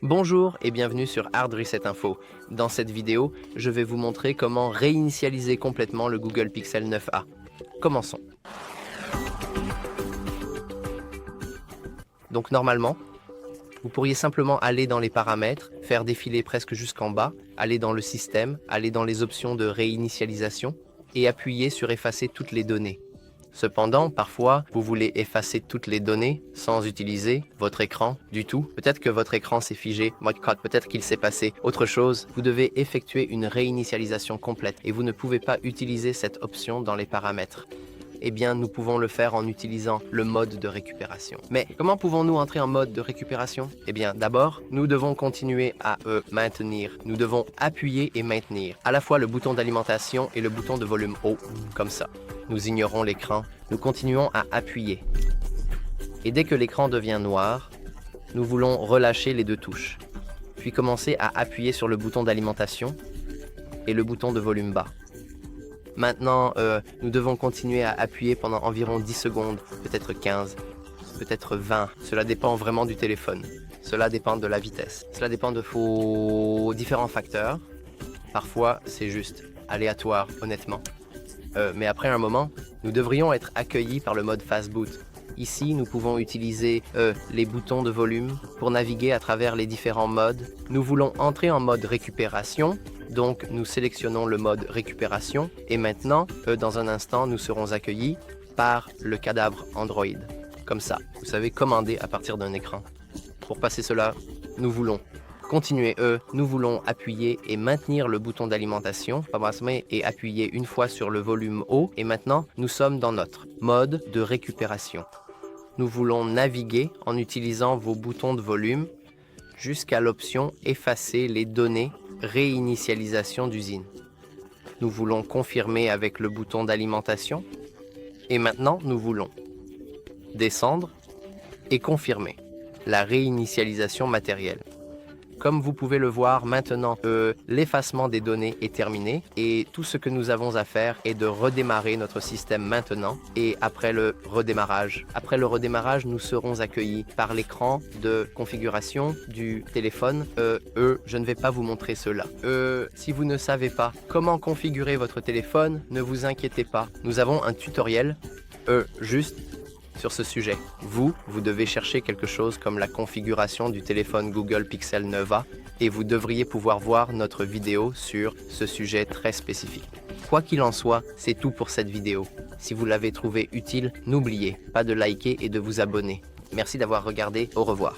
Bonjour et bienvenue sur Hard Reset Info. Dans cette vidéo, je vais vous montrer comment réinitialiser complètement le Google Pixel 9a. Commençons. Donc normalement, vous pourriez simplement aller dans les paramètres, faire défiler presque jusqu'en bas, aller dans le système, aller dans les options de réinitialisation et appuyer sur effacer toutes les données. Cependant, parfois, vous voulez effacer toutes les données sans utiliser votre écran du tout. Peut-être que votre écran s'est figé, peut-être qu'il s'est passé autre chose. Vous devez effectuer une réinitialisation complète et vous ne pouvez pas utiliser cette option dans les paramètres. Eh bien, nous pouvons le faire en utilisant le mode de récupération. Mais comment pouvons-nous entrer en mode de récupération? Eh bien, d'abord, nous devons continuer à maintenir. Nous devons appuyer et maintenir à la fois le bouton d'alimentation et le bouton de volume haut, comme ça. Nous ignorons l'écran, nous continuons à appuyer. Et dès que l'écran devient noir, nous voulons relâcher les deux touches, puis commencer à appuyer sur le bouton d'alimentation et le bouton de volume bas. Maintenant, nous devons continuer à appuyer pendant environ 10 secondes, peut-être 15, peut-être 20. Cela dépend vraiment du téléphone. Cela dépend de la vitesse. Cela dépend de différents facteurs. Parfois, c'est juste aléatoire, honnêtement. Mais après un moment, nous devrions être accueillis par le mode Fast Boot. Ici, nous pouvons utiliser les boutons de volume pour naviguer à travers les différents modes. Nous voulons entrer en mode récupération, donc nous sélectionnons le mode récupération et maintenant, dans un instant, nous serons accueillis par le cadavre Android. Comme ça, vous savez commander à partir d'un écran. Pour passer cela, nous voulons continuer nous voulons appuyer et maintenir le bouton d'alimentation et appuyer une fois sur le volume haut et maintenant nous sommes dans notre mode de récupération. Nous voulons naviguer en utilisant vos boutons de volume jusqu'à l'option effacer les données réinitialisation d'usine. Nous voulons confirmer avec le bouton d'alimentation et maintenant nous voulons descendre et confirmer la réinitialisation matérielle. Comme vous pouvez le voir maintenant, l'effacement des données est terminé et tout ce que nous avons à faire est de redémarrer notre système maintenant et après le redémarrage. Après le redémarrage, nous serons accueillis par l'écran de configuration du téléphone. Je ne vais pas vous montrer cela. Si vous ne savez pas comment configurer votre téléphone, ne vous inquiétez pas. Nous avons un tutoriel juste sur ce sujet. Vous devez chercher quelque chose comme la configuration du téléphone Google Pixel 9a et vous devriez pouvoir voir notre vidéo sur ce sujet très spécifique. Quoi qu'il en soit, c'est tout pour cette vidéo. Si vous l'avez trouvé utile, n'oubliez pas de liker et de vous abonner. Merci d'avoir regardé, au revoir.